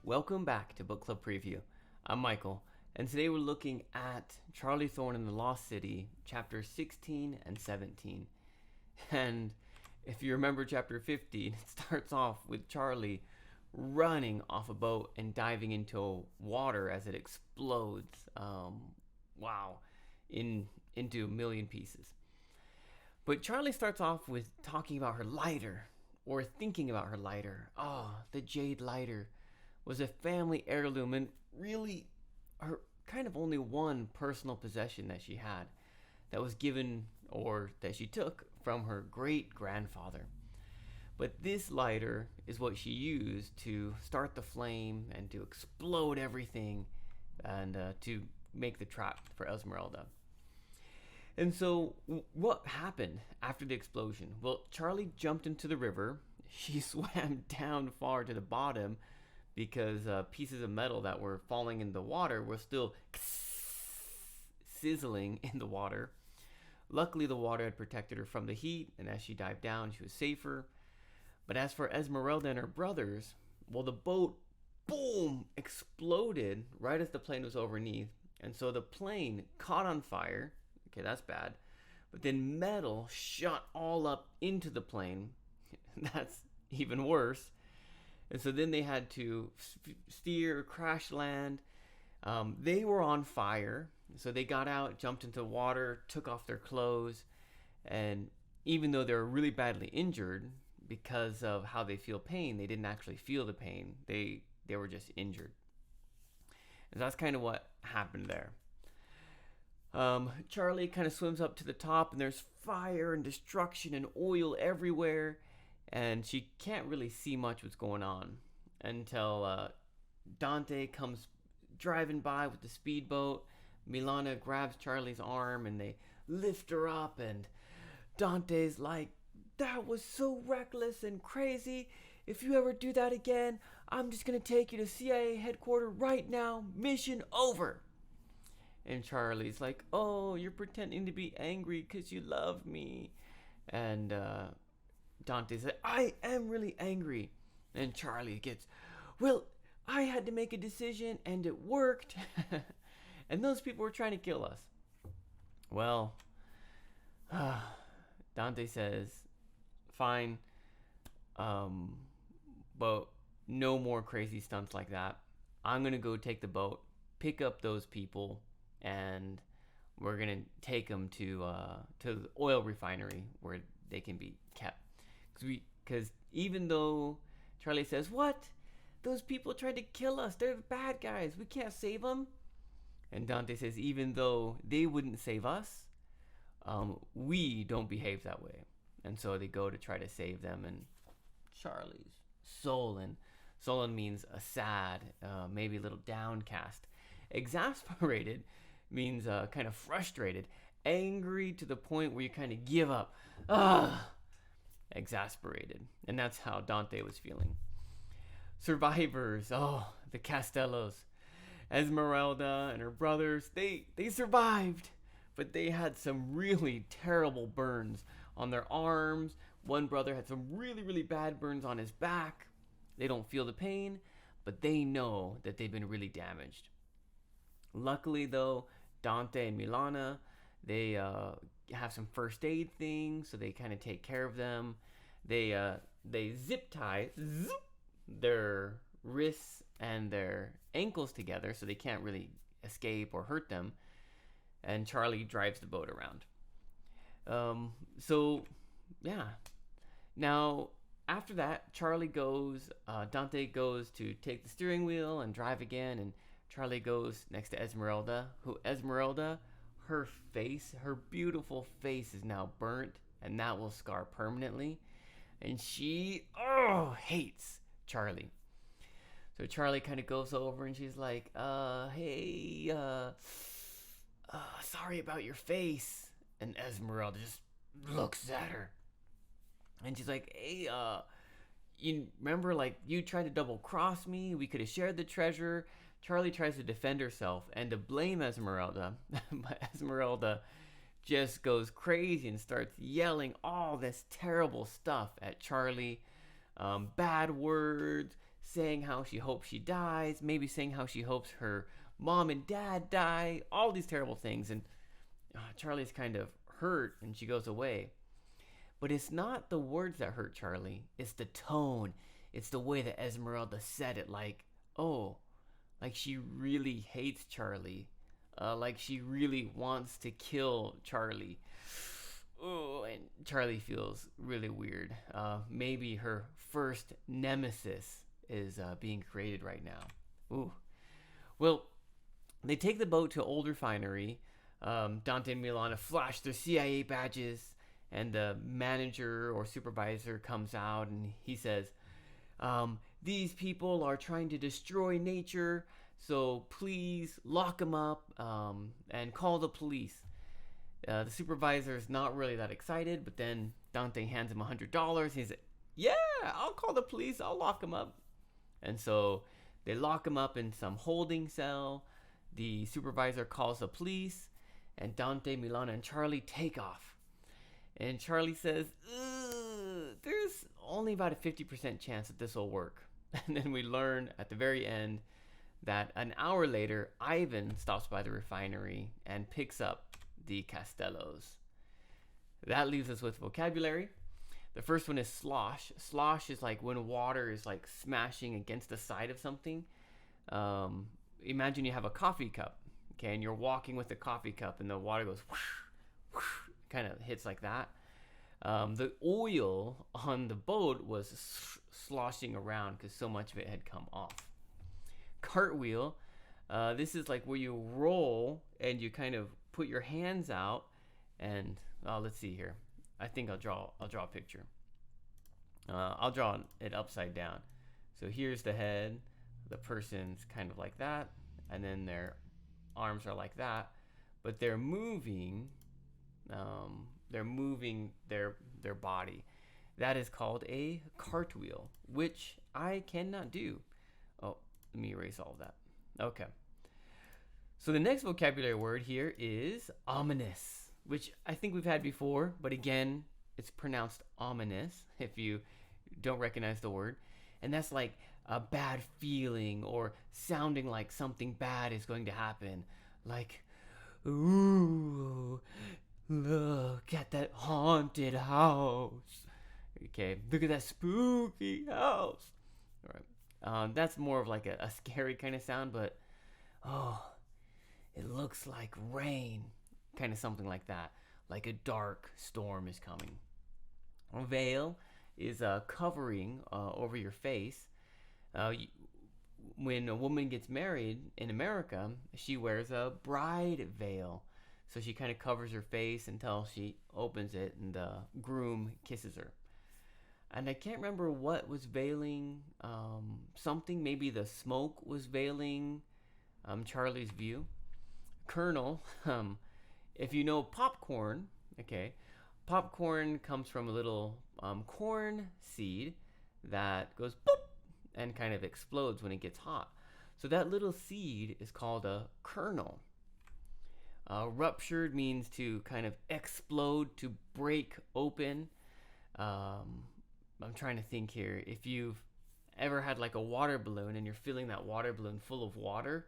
Welcome back to Book Club Preview. I'm Michael, and today we're looking at Charlie Thorne and the Lost City, chapters 16 and 17. And if you remember chapter 15, it starts off with Charlie running off a boat and diving into water as it explodes. Wow, into a million pieces. But Charlie starts off with talking about her lighter, or thinking about her lighter. Oh, the jade lighter was a family heirloom and really her kind of only one personal possession that she had that was given or that she took from her great grandfather. But this lighter is what she used to start the flame and to explode everything and to make the trap for Esmeralda. And so, what happened after the explosion? Well, Charlie jumped into the river. She swam down far to the bottom because pieces of metal that were falling in the water were still sizzling in the water. Luckily, the water had protected her from the heat, and as she dived down, she was safer. But as for Esmeralda and her brothers, well, the boat, boom, exploded right as the plane was overneath. And so the plane caught on fire. Okay, that's bad. But then metal shot all up into the plane. That's even worse. And so then they had to steer, crash land. They were on fire. So they got out, jumped into the water, took off their clothes. And even though they were really badly injured, because of how they feel pain, they didn't actually feel the pain. They were just injured. And that's kind of what happened there. Charlie kind of swims up to the top, and there's fire and destruction and oil everywhere. And she can't really see much what's going on until Dante comes driving by with the speedboat. Milana grabs Charlie's arm and they lift her up, and Dante's like, "That was so reckless and crazy. If you ever do that again, I'm just going to take you to CIA headquarters right now. Mission over." And Charlie's like, "Oh, you're pretending to be angry because you love me." And Dante said, "I am really angry." And Charlie gets, "Well, I had to make a decision and it worked." And those people were trying to kill us. Well, Dante says, "Fine, but no more crazy stunts like that. I'm going to go take the boat, pick up those people, and we're going to take them to the oil refinery where they can be kept." Because even though Charlie says, "What? Those people tried to kill us. They're the bad guys. We can't save them." And Dante says, even though they wouldn't save us, we don't behave that way. And so they go to try to save them. And Charlie's sullen. Sullen means a sad, maybe a little downcast. Exasperated means kind of frustrated. Angry to the point where you kind of give up. Exasperated. And that's how Dante was feeling. Survivors. Oh, the Castellos. Esmeralda and her brothers, they survived. But they had some really terrible burns on their arms. One brother had some really, really bad burns on his back. They don't feel the pain, but they know that they've been really damaged. Luckily, though, Dante and Milana, they have some first aid things, so they kind of take care of them. They zip tie their wrists and their ankles together so they can't really escape or hurt them. And Charlie drives the boat around. Now, after that, Dante goes to take the steering wheel and drive again, and Charlie goes next to Esmeralda, her face, her beautiful face is now burnt, and that will scar permanently. And she, hates Charlie. So Charlie kind of goes over and she's like, "Hey, sorry about your face." And Esmeralda just looks at her. And she's like, "Hey, you remember, like, you tried to double cross me? We could have shared the treasure." Charlie tries to defend herself and to blame Esmeralda. But Esmeralda just goes crazy and starts yelling all this terrible stuff at Charlie. Bad words, saying how she hopes she dies, maybe saying how she hopes her mom and dad die, all these terrible things. And Charlie's kind of hurt and she goes away. But it's not the words that hurt Charlie, it's the tone. It's the way that Esmeralda said it, like, oh, like she really hates Charlie. Like she really wants to kill Charlie. Oh, and Charlie feels really weird. Maybe her first nemesis is being created right now. Ooh. Well, they take the boat to Old Refinery. Dante and Milana flash their CIA badges, and the manager or supervisor comes out and he says, these people are trying to destroy nature, so please lock them up and call the police. The supervisor is not really that excited, but then Dante hands him $100. He's like, yeah, I'll call the police. I'll lock him up. And so they lock him up in some holding cell. The supervisor calls the police, and Dante, Milana, and Charlie take off. And Charlie says, there's only about a 50% chance that this will work. And then we learn at the very end that an hour later, Ivan stops by the refinery and picks up the Castellos. That leaves us with vocabulary. The first one is slosh. Slosh is like when water is like smashing against the side of something. Imagine you have a coffee cup, okay, and you're walking with the coffee cup and the water goes whoosh, whoosh, kind of hits like that. The oil on the boat was sloshing around because so much of it had come off. Cartwheel, this is like where you roll and you kind of put your hands out and let's see here. I think I'll draw a picture. I'll draw it upside down. So here's the head. The person's kind of like that, and then their arms are like that, but they're moving. They're moving their body. That is called a cartwheel, which I cannot do. Oh, let me erase all of that. Okay. So the next vocabulary word here is ominous, which I think we've had before, but again, it's pronounced ominous if you don't recognize the word. And that's like a bad feeling or sounding like something bad is going to happen. Like, ooh, look at that haunted house. Okay, look at that spooky house. All right. That's more of like a scary kind of sound, but oh, it looks like rain. Kind of something like that. Like a dark storm is coming. A veil is a covering over your face. When a woman gets married in America, she wears a bride veil. So she kind of covers her face until she opens it and the groom kisses her. And I can't remember what was veiling something. Maybe the smoke was veiling Charlie's view. Kernel, if you know popcorn, okay, popcorn comes from a little corn seed that goes boop and kind of explodes when it gets hot. So that little seed is called a kernel. Ruptured means to kind of explode, to break open. I'm trying to think here. If you've ever had like a water balloon and you're filling that water balloon full of water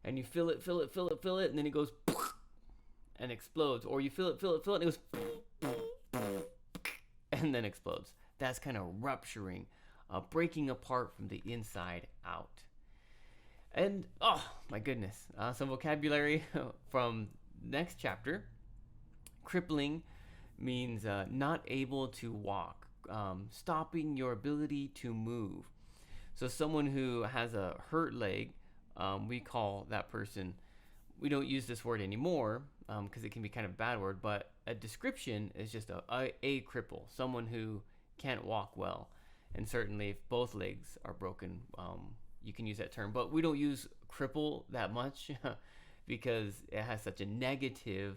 and you fill it, and then it goes and explodes. Or you fill it, and it goes and then explodes. That's kind of rupturing, breaking apart from the inside out. And oh my goodness, some vocabulary from next chapter. Crippling means not able to walk, stopping your ability to move. So someone who has a hurt leg, we call that person, we don't use this word anymore because it can be kind of a bad word, but a description is just a cripple, someone who can't walk well. And certainly if both legs are broken, you can use that term, but we don't use cripple that much because it has such a negative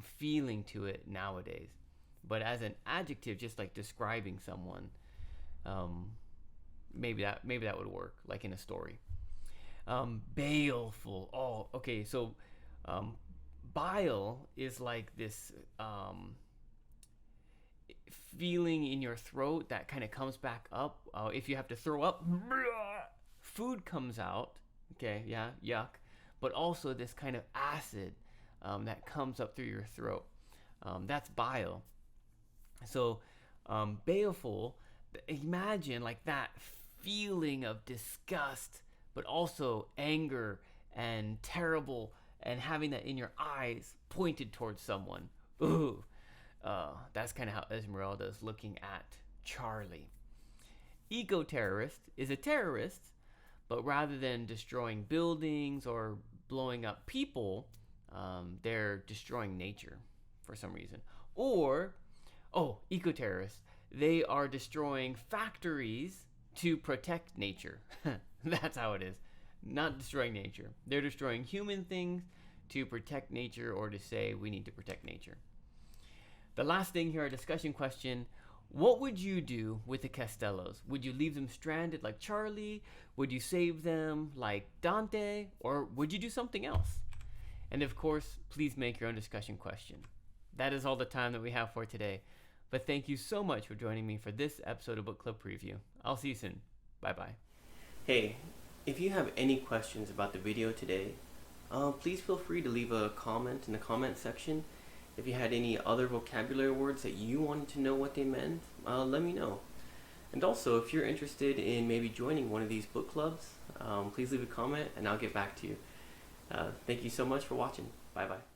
feeling to it nowadays. But as an adjective, just like describing someone, maybe that would work, like in a story. Baleful. Oh, okay. So bile is like this feeling in your throat that kind of comes back up. If you have to throw up, food comes out. Okay, yeah, yuck. But also this kind of acid that comes up through your throat. That's bile. So baleful, imagine like that feeling of disgust, but also anger and terrible, and having that in your eyes pointed towards someone. Ooh, that's kind of how Esmeralda is looking at Charlie. Eco-terrorist is a terrorist, but rather than destroying buildings or blowing up people, they're destroying nature for some reason. Or, eco-terrorists, they are destroying factories to protect nature. That's how it is. Not destroying nature. They're destroying human things to protect nature, or to say we need to protect nature. The last thing here, our discussion question: what would you do with the Castellos? Would you leave them stranded like Charlie? Would you save them like Dante? Or would you do something else? And of course, please make your own discussion question. That is all the time that we have for today. But thank you so much for joining me for this episode of Book Club Preview. I'll see you soon. Bye-bye. Hey, if you have any questions about the video today, please feel free to leave a comment in the comment section. If you had any other vocabulary words that you wanted to know what they meant, let me know. And also, if you're interested in maybe joining one of these book clubs, please leave a comment and I'll get back to you. Thank you so much for watching. Bye-bye.